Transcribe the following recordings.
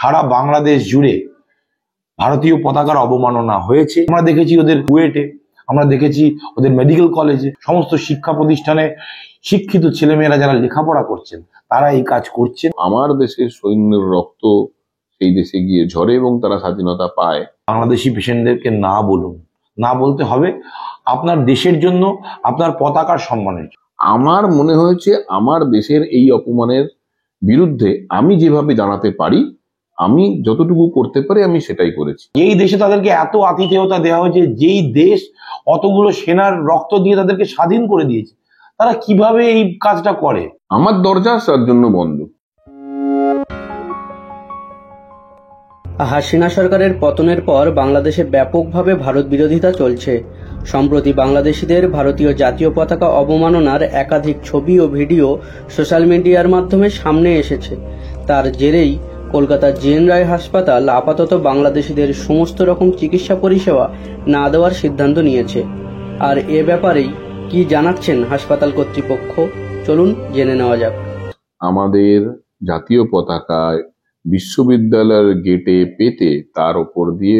সারা বাংলাদেশ জুড়ে ভারতীয় পতাকার অবমাননা হয়েছে। আমরা দেখেছি ওদের বুয়েটে, আমরা দেখেছি ওদের মেডিকেল কলেজে, সমস্ত শিক্ষা প্রতিষ্ঠানে শিক্ষিত ছেলেমেয়েরা যারা লেখাপড়া করছেন তারা এই কাজ করছেন। আমার দেশের সৈন্যের রক্ত সেই দেশে গিয়ে ঝরে এবং তারা স্বাধীনতা পায়। বাংলাদেশি পেশেন্টদেরকে না বলুন, না বলতে হবে আপনার দেশের জন্য, আপনার পতাকার সম্মানের জন্য। আমার মনে হয়েছে আমার দেশের এই অপমানের বিরুদ্ধে আমি যেভাবে জানাতে পারি, আমি যতটুকু করতে পারি আমি সেটাই করেছি। এই দেশে তাদেরকে এত আতিথেয়তা দেওয়া হয়েছে, যেই দেশ অতগুলো সেনার রক্ত দিয়ে তাদেরকে স্বাধীন করে দিয়েছে, তারা কিভাবে এই কাজটা করে? আমার দরজা তার জন্য বন্ধ। হাসিনা সরকারের পতনের পর বাংলাদেশে ব্যাপকভাবে ভারত বিরোধিতা চলছে। সম্প্রতি বাংলাদেশিদের ভারতীয় জাতীয় পতাকা অবমাননার একাধিক ছবি ও ভিডিও সোশ্যাল মিডিয়ার মাধ্যমে সামনে এসেছে। তার জেরেই কলকাতার জেএন রায় হাসপাতাল আপাতত বাংলাদেশিদের সমস্ত রকম চিকিৎসা পরিষেবা না দেওয়ার সিদ্ধান্ত নিয়েছে। আর এ ব্যাপারেই কি জানাচ্ছেন হাসপাতাল কর্তৃপক্ষ, চলুন জেনে নেওয়া যাক। আমাদের জাতীয় পতাকায় বিশ্ববিদ্যালয়ের গেটে পেতে তার উপর দিয়ে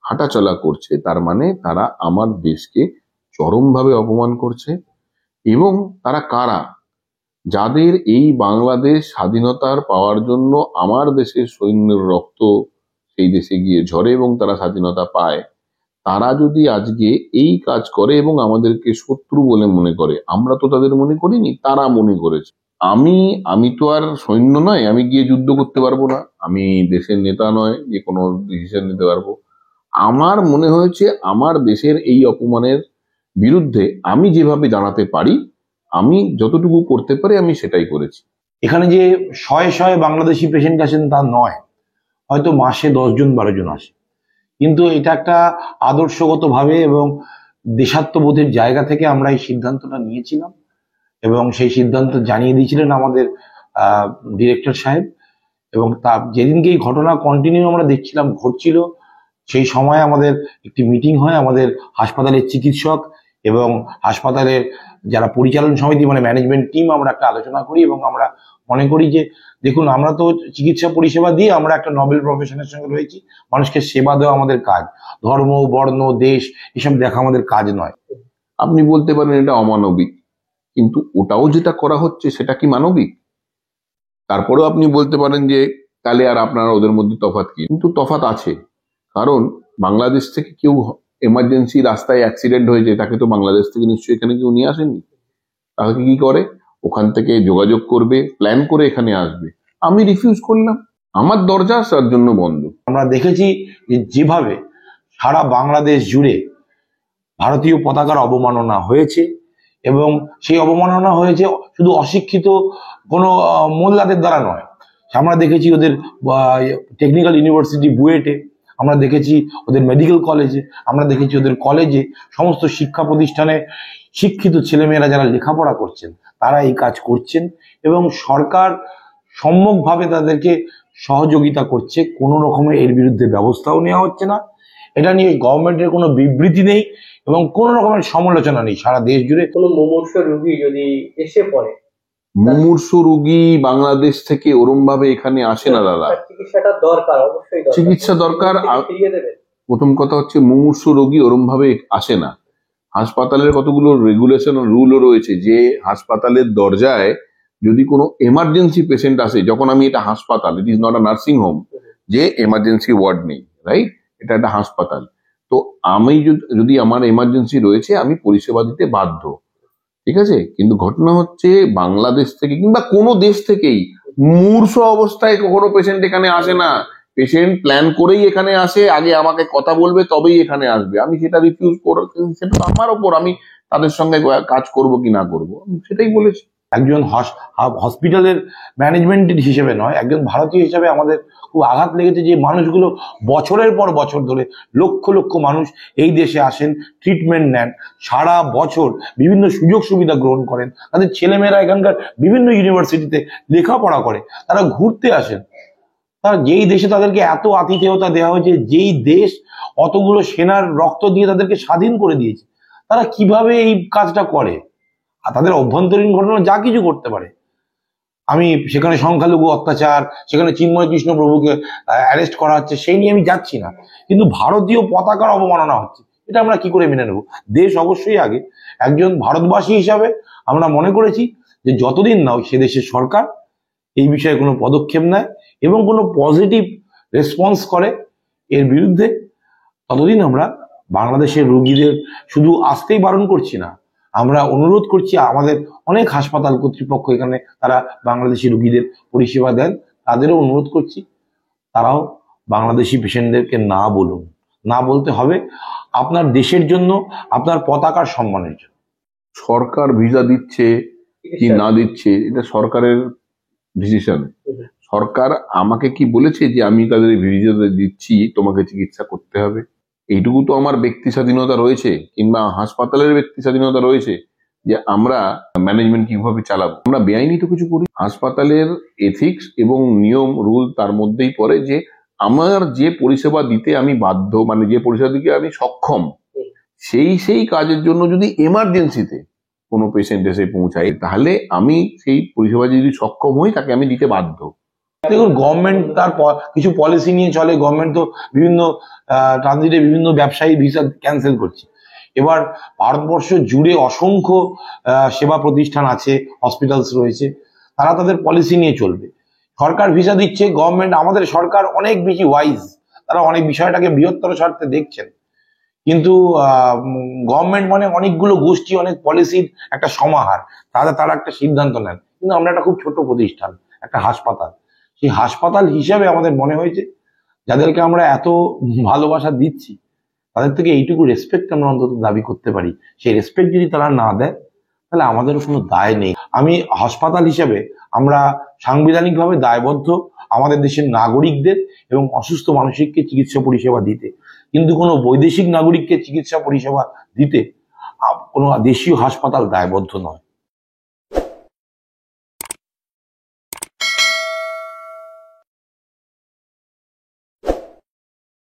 হাঁটাচলা করছে, তার মানে তারা আমার দেশকে চরমভাবে অপমান করছে। এবং তারা কারা? যাদের এই বাংলাদেশ স্বাধীনতার পাওয়ার জন্য আমার দেশের সৈন্যের রক্ত সেই দেশে গিয়ে ঝরে এবং তারা স্বাধীনতা পায়, তারা যদি আজকে এই কাজ করে এবং আমাদেরকে শত্রু বলে মনে করে, আমরা তো তাদের মনে করিনি, তারা মনে করেছে। আমি তো আর সৈন্য নয়, আমি গিয়ে যুদ্ধ করতে পারবো না, আমি দেশের নেতা নয় যে কোনো ডিসিশন নিতে পারবো। আমার মনে হয়েছে আমার দেশের এই অপমানের বিরুদ্ধে আমি যেভাবে জানাতে পারি, আমি যতটুকু করতে পারি আমি সেটাই করেছি। এখানে যে শয়ে শয়ে বাংলাদেশি পেশেন্ট আছেন তা নয়, হয়তো মাসে 10 জন 12 জন আসে, কিন্তু এটা একটা আদর্শগতভাবে এবং দেশাত্মবোধের জায়গা থেকে আমরা এই সিদ্ধান্তটা নিয়েছিলাম এবং সেই সিদ্ধান্ত জানিয়ে দিয়েছিলেন আমাদের ডিরেক্টর সাহেব। এবং তার যেদিনকে এই ঘটনা কন্টিনিউ আমরা দেখছিলাম ঘটছিল, সেই সময় আমাদের একটি মিটিং হয় আমাদের হাসপাতালের চিকিৎসক এবং হাসপাতালের যারা পরিচালন সমিতি মানে ম্যানেজমেন্ট টিম, আমরা একটা আলোচনা করি এবং আমরা মনে করি যে দেখুন, আমরা তো চিকিৎসা পরিষেবা দিয়ে আমরা একটা নোবেল প্রফেশনের সঙ্গে রয়েছি, মানুষকে সেবা দেওয়া আমাদের কাজ, ধর্ম বর্ণ দেশ এসব দেখা আমাদের কাজ নয়। আপনি বলতে পারেন এটা অমানবিক, কিন্তু ওটাও যেটা করা হচ্ছে সেটা কি মানবিক? তারপরেও আপনি বলতে পারেন যে তাহলে আর আপনারা ওদের মধ্যে তফাৎ কি? কিন্তু তফাৎ আছে, কারণ বাংলাদেশ থেকে কেউ এমার্জেন্সি রাস্তায় অ্যাক্সিডেন্ট হয়েছে, তাকে তো বাংলাদেশ থেকে নিশ্চয়ই এখানে কেউ নিয়ে আসেনি। তাকে কি করে? ওখান থেকে যোগাযোগ করবে, প্ল্যান করে এখানে আসবে। আমি রিফিউজ করলাম, আমার দরজা তার জন্য বন্ধ। আমরা দেখেছি যে যেভাবে সারা বাংলাদেশ জুড়ে ভারতীয় পতাকার অবমাননা হয়েছে এবং সেই অবমাননা হয়েছে শুধু অশিক্ষিত কোনো মোল্লাদের দ্বারা নয়। আমরা দেখেছি ওদের টেকনিক্যাল ইউনিভার্সিটি বুয়েটে, আমরা দেখেছি ওদের মেডিকেল কলেজে, আমরা দেখেছি ওদের কলেজে, সমস্ত শিক্ষা প্রতিষ্ঠানে শিক্ষিত ছেলেমেয়েরা যারা লেখাপড়া করছেন তারা এই কাজ করছেন এবং সরকার সম্যকভাবে তাদেরকে সহযোগিতা করছে। কোনো রকমের এর বিরুদ্ধে ব্যবস্থাও নেওয়া হচ্ছে না, এটা নিয়ে গভর্নমেন্টের কোনো বিবৃতি নেই এবং কোনো রকমের সমালোচনা নেই। সারা দেশ জুড়ে কোনো মুমূর্ষ রোগী যদি এসে পড়ে, মুমূর্ষ রোগী বাংলাদেশ থেকে ওরম ভাবে এখানে আসে না দাদা। চিকিৎসাটা দরকার, অবশ্যই চিকিৎসা দরকার। প্রথম কথা হচ্ছে মুমূর্ষ রোগী ওরম ভাবে আসে না। হাসপাতালের কতগুলো রেগুলেশন ও রুলও রয়েছে যে হাসপাতালের দরজায় যদি কোনো এমার্জেন্সি পেশেন্ট আসে, যখন আমি এটা হাসপাতাল, it is not a nursing home যে এমার্জেন্সি ওয়ার্ড নেই, রাইট? এটা একটা হাসপাতাল। তো আমি যদি আমার এমার্জেন্সি রয়েছে আমি পরিষেবা দিতে বাধ্য, ঠিক আছে? কিন্তু ঘটনা হচ্ছে বাংলাদেশ থেকে কিংবা কোনো দেশ থেকেই মূর্ছ অবস্থায় কখনো পেশেন্ট এখানে আসে না। পেশেন্ট প্ল্যান করেই এখানে আসে, আগে আমাকে কথা বলবে তবেই এখানে আসবে। আমি সেটা রিফিউজ করে, সেটা তো আমার ওপর, আমি তাদের সঙ্গে কাজ করব কি না করব আমি সেটাই বলেছি। একজন হসপিটালের ম্যানেজমেন্ট হিসেবে নয়, একজন ভারতীয় হিসেবে আমাদের খুব আঘাত লেগেছে যে মানুষগুলো বছরের পর বছর ধরে লক্ষ লক্ষ মানুষ এই দেশে আসেন, ট্রিটমেন্ট নেন, সারা বছর বিভিন্ন সুযোগ সুবিধা গ্রহণ করেন, তাদের ছেলেমেয়েরা এখানকার বিভিন্ন ইউনিভার্সিটিতে লেখাপড়া করে, তারা ঘুরতে আসেন। তারা যেই দেশে তাদেরকে এত আতিথেয়তা দেওয়া হয়েছে, যেই দেশ অতগুলো সেনার রক্ত দিয়ে তাদেরকে স্বাধীন করে দিয়েছে, তারা কিভাবে এই কাজটা করে? আর তাদের অভ্যন্তরীণ ঘটনা যা কিছু করতে পারে, আমি সেখানে সংখ্যালঘু অত্যাচার, সেখানে চিন্ময় কৃষ্ণ প্রভুকে অ্যারেস্ট করা হচ্ছে, সেই নিয়ে আমি যাচ্ছি না, কিন্তু ভারতীয় পতাকার অবমাননা হচ্ছে, এটা আমরা কি করে মেনে নেব? দেশ অবশ্যই আগে। একজন ভারতবাসী হিসাবে আমরা মনে করেছি যে যতদিন না সে দেশের সরকার এই বিষয়ে কোনো পদক্ষেপ নেয় এবং কোনো পজিটিভ রেসপন্স করে এর বিরুদ্ধে, ততদিন আমরা বাংলাদেশের রোগীদের শুধু আসতেই বারণ করছি না, আমরা অনুরোধ করছি, আমাদের অনেক হাসপাতাল কর্তৃপক্ষ এখানে তারা বাংলাদেশি রোগীদের পরিষেবা দেন, তাদেরও অনুরোধ করছি তারাও বাংলাদেশি পেশেন্টদেরকে না বলুন। না বলতে হবে আপনার দেশের জন্য, আপনার পতাকার সম্মানের জন্য। সরকার ভিসা দিচ্ছে কি না দিচ্ছে এটা সরকারের ডিসিশন। সরকার আমাকে কি বলেছে যে আমি তাদের ভিসা দিচ্ছি, তোমাকে চিকিৎসা করতে হবে? এইটুকু তো আমার ব্যক্তি স্বাধীনতা রয়েছে, কিংবা হাসপাতালের ব্যক্তি স্বাধীনতা রয়েছে যে আমরা ম্যানেজমেন্ট কিভাবে চালাবো। আমরা বেআইনি তো কিছু করি। হাসপাতালের এথিক্স এবং নিয়ম রুল তার মধ্যেই পড়ে যে আমার যে পরিষেবা দিতে আমি বাধ্য, মানে যে পরিষেবা দিতে আমি সক্ষম, সেই কাজের জন্য যদি এমার্জেন্সিতে কোনো পেশেন্ট এসে পৌঁছায়, তাহলে আমি সেই পরিষেবা যদি সক্ষম হই তাকে আমি দিতে বাধ্য। দেখুন, গভর্নমেন্ট তার কিছু পলিসি নিয়ে চলে। গভর্নমেন্ট তো বিভিন্ন ট্রানজিটে বিভিন্ন ব্যবসায়ী ভিসা ক্যান্সেল করছে। এবার ভারতবর্ষ জুড়ে অসংখ্য সেবা প্রতিষ্ঠান আছে, হসপিটালস রয়েছে, তারা তাদের পলিসি নিয়ে চলবে। সরকার ভিসা দিচ্ছে, গভর্নমেন্ট, আমাদের সরকার অনেক বেশি ওয়াইজ, তারা অনেক বিষয়টাকে বৃহত্তর স্বার্থে দেখছেন। কিন্তু গভর্নমেন্ট মানে অনেকগুলো গোষ্ঠী, অনেক পলিসির একটা সমাহার, তারা একটা সিদ্ধান্ত নেন। কিন্তু আমরা একটা খুব ছোট প্রতিষ্ঠান, একটা হাসপাতাল, সেই হাসপাতাল হিসাবে আমাদের মনে হয়েছে যাদেরকে আমরা এত ভালোবাসা দিচ্ছি তাদের থেকে এইটুকু রেসপেক্ট আমরা অন্তত দাবি করতে পারি। সেই রেসপেক্ট যদি তারা না দেয় তাহলে আমাদেরও কোনো দায় নেই। আমি হাসপাতাল হিসেবে আমরা সাংবিধানিকভাবে দায়বদ্ধ আমাদের দেশের নাগরিকদের এবং অসুস্থ মানসিককে চিকিৎসা পরিষেবা দিতে, কিন্তু কোনো বৈদেশিক নাগরিককে চিকিৎসা পরিষেবা দিতে কোনো দেশীয় হাসপাতাল দায়বদ্ধ নয়।